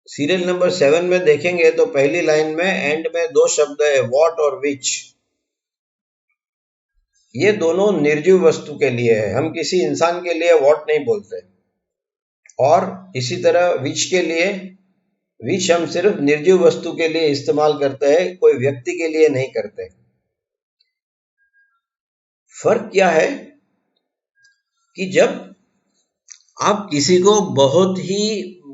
सीरियल नंबर 7 में देखेंगे तो पहली लाइन में एंड में दो शब्द है, व्हाट और विच। ये दोनों निर्जीव वस्तु के लिए है, हम किसी इंसान के लिए व्हाट नहीं बोलते। और इसी तरह विच के लिए, विच हम सिर्फ निर्जीव वस्तु के लिए इस्तेमाल करते हैं, कोई व्यक्ति के लिए नहीं करते। फर्क क्या है कि जब आप किसी को बहुत ही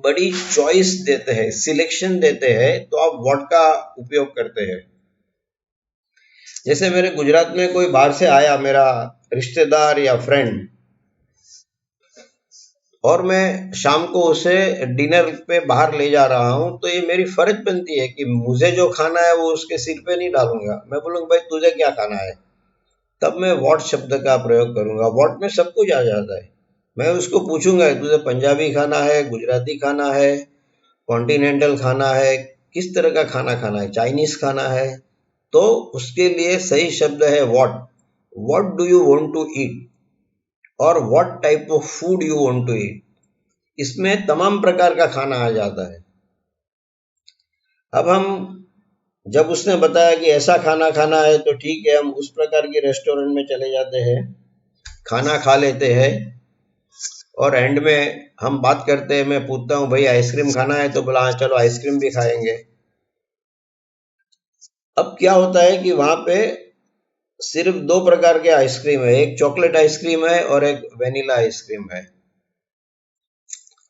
बड़ी चॉइस देते हैं, सिलेक्शन देते हैं, तो आप व्हाट का उपयोग करते हैं। जैसे मेरे गुजरात में कोई बाहर से आया, मेरा रिश्तेदार या फ्रेंड, और मैं शाम को उसे डिनर पे बाहर ले जा रहा हूं, तो ये मेरी फर्ज बनती है कि मुझे जो खाना है वो उसके सिर पे नहीं डालूंगा। मैं बोलूंगा भाई तुझे क्या खाना है, तब मैं व्हाट शब्द का प्रयोग करूंगा। व्हाट में सब कुछ आ जाता है। मैं उसको पूछूंगा तुझे पंजाबी खाना है, गुजराती खाना है, कॉन्टिनेंटल खाना है, किस तरह का खाना खाना है, चाइनीज खाना है, तो उसके लिए सही शब्द है what. What do you want to eat और what type of food you want to eat. इसमें तमाम प्रकार का खाना आ जाता है। अब हम जब उसने बताया कि ऐसा खाना खाना है तो ठीक है, हम उस प्रकार के रेस्टोरेंट में चले जाते हैं, खाना खा लेते हैं, और एंड में हम बात करते हैं। मैं पूछता हूँ भाई आइसक्रीम खाना है, तो बोला हाँ चलो आइसक्रीम भी खाएंगे। अब क्या होता है कि वहां पे सिर्फ दो प्रकार के आइसक्रीम है, एक चॉकलेट आइसक्रीम है और एक वेनिला आइसक्रीम है।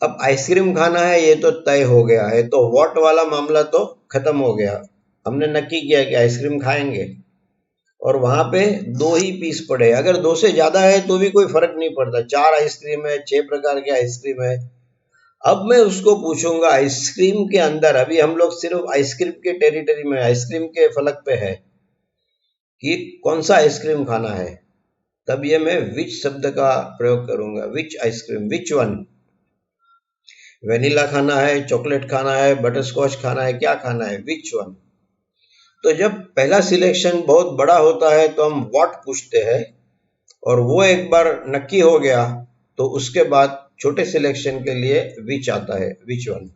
अब आइसक्रीम खाना है ये तो तय हो गया है, तो व्हाट वाला मामला तो खत्म हो गया। हमने नक्की किया कि आइसक्रीम खाएंगे, और वहां पे 2 ही पीस पड़े। अगर 2 से ज्यादा है तो भी कोई फर्क नहीं पड़ता, 4 आइसक्रीम है, 6 प्रकार के आइसक्रीम है। अब मैं उसको पूछूंगा आइसक्रीम के अंदर, अभी हम लोग सिर्फ आइसक्रीम के टेरिटरी में, आइसक्रीम के फलक पे है कि कौन सा आइसक्रीम खाना है, तब ये मैं विच शब्द का प्रयोग करूंगा। विच आइसक्रीम, विच वन। वेनिला खाना है, चॉकलेट खाना है, बटरस्कॉच खाना है, क्या खाना है, विच वन। तो जब पहला सिलेक्शन बहुत बड़ा होता है तो हम व्हाट पूछते हैं, और वो एक बार नक्की हो गया तो उसके बाद छोटे सिलेक्शन के लिए विच आता है, विच वन।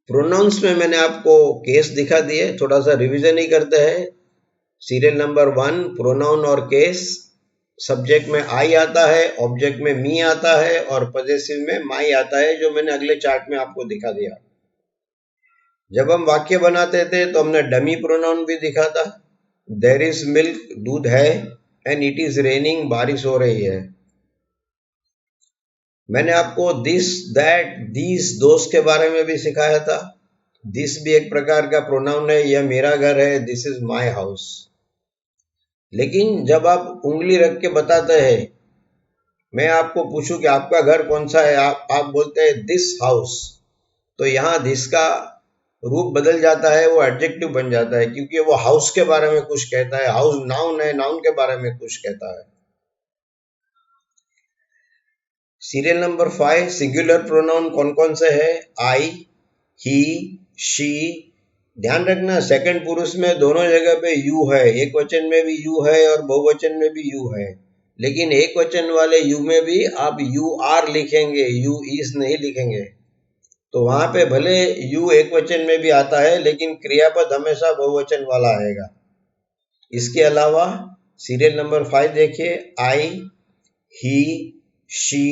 प्रोनाउंस में मैंने आपको केस दिखा दिए, थोड़ा सा रिवीजन ही करते हैं। सीरियल नंबर 1 प्रोनाउन और केस। सब्जेक्ट में आई आता है, ऑब्जेक्ट में मी आता है, और पॉजेसिव में माई आता है, जो मैंने अगले चार्ट में आपको दिखा दिया। जब हम वाक्य बनाते थे तो हमने डमी प्रोनाउन भी दिखा था। देयर इज मिल्क, दूध है, एंड इट इज रेनिंग, बारिश हो रही है। मैंने आपको दिस, दैट, दीज, दोस्त के बारे में भी सिखाया था। दिस भी एक प्रकार का प्रोनाउन है, यह मेरा घर है, दिस इज माई हाउस। लेकिन जब आप उंगली रख के बताते हैं, मैं आपको पूछूं कि आपका घर कौन सा है, आप बोलते हैं दिस हाउस, तो यहाँ दिस का रूप बदल जाता है, वो एडजेक्टिव बन जाता है, क्योंकि वो हाउस के बारे में कुछ कहता है। हाउस नाउन है, नाउन के बारे में कुछ कहता है। सीरियल नंबर 5 सिंगुलर प्रोनाउन कौन कौन से है, आई, ही, शी। ध्यान रखना सेकंड पुरुष में दोनों जगह पे यू है, एक वचन में भी यू है और बहुवचन में भी यू है, लेकिन एक वचन वाले यू में भी आप यू आर लिखेंगे, यू इज नहीं लिखेंगे। तो वहां पे भले यू एक वचन में भी आता है, लेकिन क्रियापद हमेशा बहुवचन वाला आएगा। इसके अलावा सीरियल नंबर 5 देखिए, I, he, she,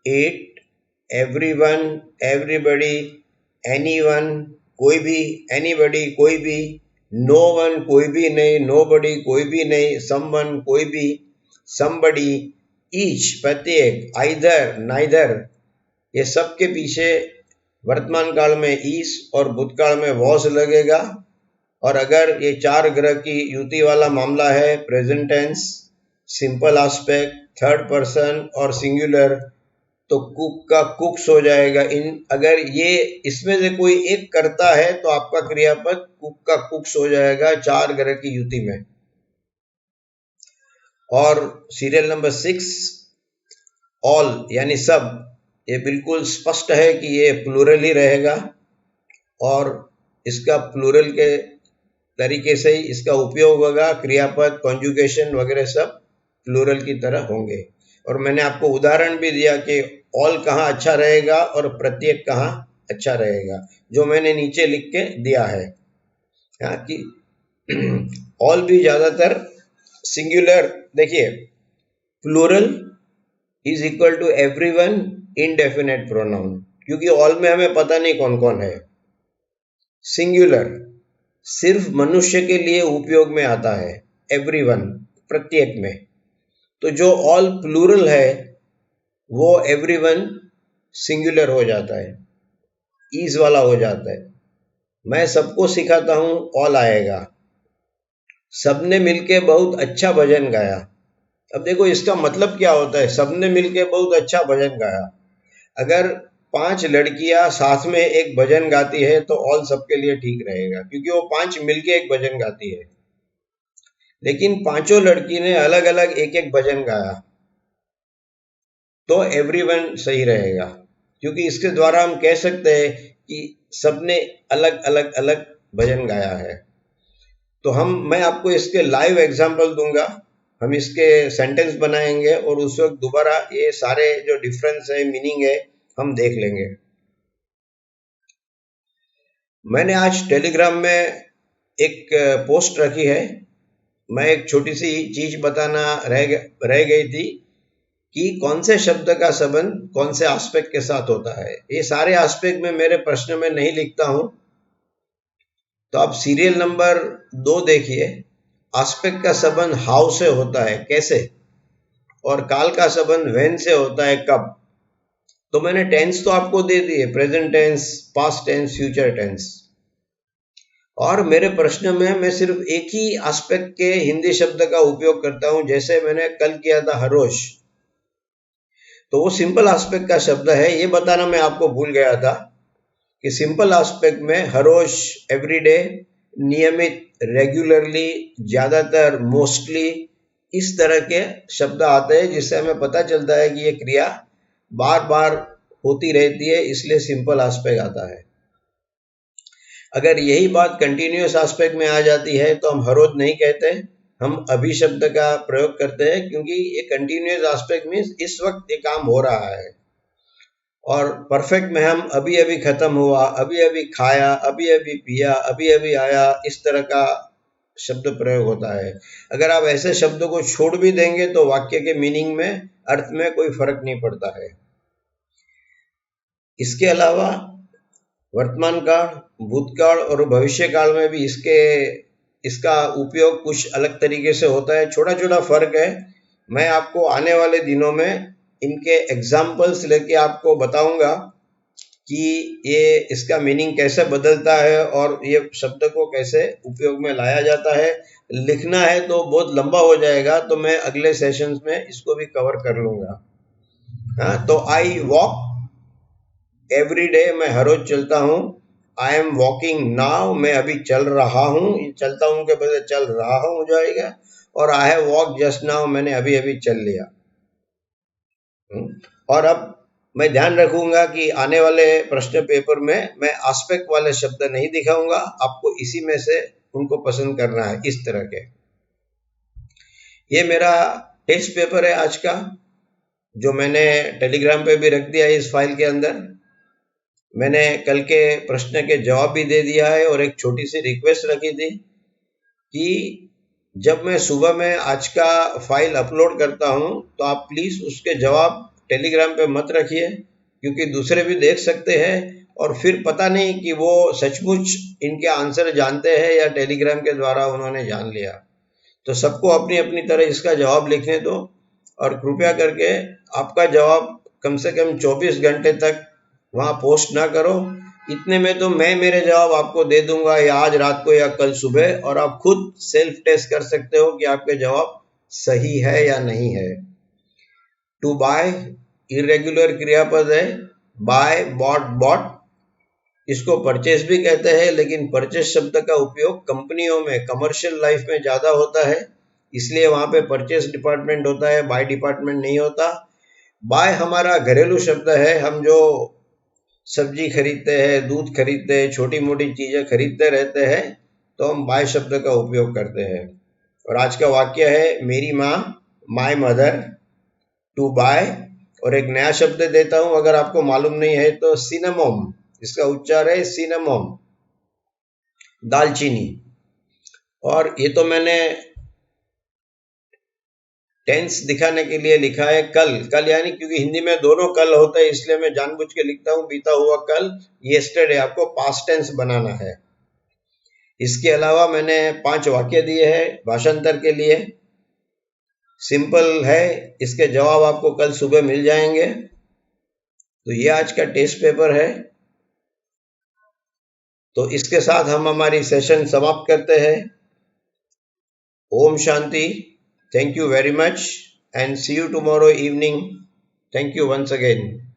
it, everyone, everybody, anyone, कोई भी, एनीबडी, कोई भी, नो वन, कोई भी नहीं, नोबडी, कोई भी नहीं, समवन, कोई भी, समबडी, ईच, प्रत्येक, आइदर, नाइदर। ये सब के पीछे वर्तमान काल में ईस और भूतकाल में वॉज लगेगा। और अगर ये 4 ग्रह की युति वाला मामला है, present tense, simple aspect, third person और सिंगुलर, तो कुक का कुक्स हो जाएगा। अगर ये इसमें से कोई एक करता है तो आपका क्रियापद कुक का कुक्स हो जाएगा 4 ग्रह की युति में। और सीरियल नंबर 6 ऑल यानी सब, ये बिल्कुल स्पष्ट है कि ये प्लूरल ही रहेगा, और इसका प्लूरल के तरीके से ही इसका उपयोग होगा। क्रियापद, कॉन्जुगेशन वगैरह सब प्लूरल की तरह होंगे। और मैंने आपको उदाहरण भी दिया कि ऑल कहाँ अच्छा रहेगा और प्रत्येक कहाँ अच्छा रहेगा, जो मैंने नीचे लिख के दिया है। कि ऑल भी ज्यादातर सिंगुलर, देखिए plural is equal to everyone indefinite pronoun, क्योंकि ऑल में हमें पता नहीं कौन कौन है। सिंगुलर सिर्फ मनुष्य के लिए उपयोग में आता है, एवरीवन प्रत्येक में। तो जो ऑल प्लूरल है वो एवरीवन सिंगुलर हो जाता है, ईज वाला हो जाता है। मैं सबको सिखाता हूं, ऑल आएगा। सबने मिलके बहुत अच्छा भजन गाया। अब देखो इसका मतलब क्या होता है, सबने मिलके बहुत अच्छा भजन गाया। अगर 5 लड़कियां साथ में एक भजन गाती है तो ऑल सबके लिए ठीक रहेगा, क्योंकि वो 5 मिलके एक भजन गाती है। लेकिन पांचों लड़की ने अलग अलग एक एक भजन गाया तो एवरीवन सही रहेगा, क्योंकि इसके द्वारा हम कह सकते हैं कि सबने अलग अलग अलग भजन गाया है। तो मैं आपको इसके लाइव एग्जांपल दूंगा, हम इसके सेंटेंस बनाएंगे और उस वक्त दोबारा ये सारे जो डिफरेंस है, मीनिंग है, हम देख लेंगे। मैंने आज टेलीग्राम में एक पोस्ट रखी है। मैं एक छोटी सी चीज बताना रह गई थी कि कौन से शब्द का संबंध कौन से एस्पेक्ट के साथ होता है। ये सारे एस्पेक्ट में मेरे प्रश्न में नहीं लिखता हूं, तो आप सीरियल नंबर 2 देखिए। एस्पेक्ट का संबंध हाउ से होता है, कैसे, और काल का संबंध व्हेन से होता है, कब। तो मैंने टेंस तो आपको दे दिए, present tense, past tense, future tense. और मेरे प्रश्न में मैं सिर्फ एक ही एस्पेक्ट के हिंदी शब्द का उपयोग करता हूं, जैसे मैंने कल किया था हरोश। तो वो सिंपल एस्पेक्ट का शब्द है, ये बताना मैं आपको भूल गया था कि सिंपल एस्पेक्ट में हरोश, एवरीडे, नियमित, रेगुलरली, ज्यादातर, मोस्टली, इस तरह के शब्द आते हैं, जिससे हमें पता चलता है कि ये क्रिया बार बार होती रहती है, इसलिए सिंपल एस्पेक्ट आता है। अगर यही बात कंटिन्यूअस एस्पेक्ट में आ जाती है तो हम हर रोज नहीं कहते, हम अभी शब्द का प्रयोग करते हैं, क्योंकि ये कंटिन्यूअस एस्पेक्ट में इस वक्त ये काम हो रहा है। और परफेक्ट में हम अभी अभी खत्म हुआ, अभी अभी खाया, अभी अभी पिया, अभी अभी आया, इस तरह का शब्द प्रयोग होता है। अगर आप ऐसे शब्दों को छोड़ भी देंगे तो वाक्य के मीनिंग में, अर्थ में कोई फर्क नहीं पड़ता है। इसके अलावा वर्तमान काल, भूतकाल और भविष्य काल में भी इसका उपयोग कुछ अलग तरीके से होता है। छोटा छोटा फर्क है। मैं आपको आने वाले दिनों में इनके एग्जाम्पल्स लेके आपको बताऊंगा कि ये इसका मीनिंग कैसे बदलता है और ये शब्द को कैसे उपयोग में लाया जाता है। लिखना है तो बहुत लंबा हो जाएगा, तो मैं अगले सेशंस में इसको भी कवर कर लूंगा। हाँ, तो आई वॉक एवरी डे, मैं हर रोज चलता हूँ। आई एम वॉकिंग नाउ, मैं अभी चल रहा हूँ। चलता हूँ के बजाय चल रहा हूँ हो जाएगा। और I have walk just now, मैंने अभी अभी चल लिया। और अब मैं ध्यान रखूंगा कि आने वाले प्रश्न पेपर में मैं एस्पेक्ट वाले शब्द नहीं दिखाऊंगा, आपको इसी में से उनको पसंद करना है, इस तरह के। ये मेरा टेस्ट पेपर है आज का, जो मैंने टेलीग्राम पे भी रख दिया है इस फाइल के अंदर। मैंने कल के प्रश्न के जवाब भी दे दिया है और एक छोटी सी रिक्वेस्ट रखी थी कि जब मैं सुबह में आज का फाइल अपलोड करता हूं तो आप प्लीज उसके जवाब टेलीग्राम पे मत रखिए, क्योंकि दूसरे भी देख सकते हैं और फिर पता नहीं कि वो सचमुच इनके आंसर जानते हैं या टेलीग्राम के द्वारा उन्होंने जान लिया। तो सबको अपनी अपनी तरह इसका जवाब लिखने दो, और कृपया करके आपका जवाब कम से कम 24 घंटे तक वहां पोस्ट ना करो। इतने में तो मैं मेरे जवाब आपको दे दूंगा, या आज रात को या कल सुबह, और आप खुद सेल्फ टेस्ट कर सकते हो कि आपके जवाब सही है या नहीं है। टू बाय इरेगुलर क्रियापद है, बाय, बॉट, बॉट, इसको परचेस भी कहते हैं, लेकिन परचेस शब्द का उपयोग कंपनियों में, कमर्शियल लाइफ में ज्यादा होता है, इसलिए वहां पे परचेस डिपार्टमेंट होता है, बाय डिपार्टमेंट नहीं होता। बाय हमारा घरेलू शब्द है, हम जो सब्जी खरीदते हैं, दूध खरीदते हैं, छोटी मोटी चीजें खरीदते रहते हैं, तो हम बाय शब्द का उपयोग करते हैं। और आज का वाक्य है मेरी माँ, माय मदर, टू बाय। और एक नया शब्द देता हूं, अगर आपको मालूम नहीं है तो सिनेमोम, इसका उच्चार है सिनेमोम, दालचीनी। और ये तो मैंने टेंस दिखाने के लिए लिखा है कल। कल यानी क्योंकि हिंदी में दोनों कल होते हैं, इसलिए मैं जानबूझ के लिखता हूं बीता हुआ कल, येस्टरडे। आपको पास्ट टेंस बनाना है। इसके अलावा मैंने 5 वाक्य दिए हैं भाषांतर के लिए। सिंपल है, इसके जवाब आपको कल सुबह मिल जाएंगे। तो ये आज का टेस्ट पेपर है। तो इसके साथ हम हमारी सेशन समाप्त करते हैं। Om Shanti. Thank you very much and see you tomorrow evening. Thank you once again.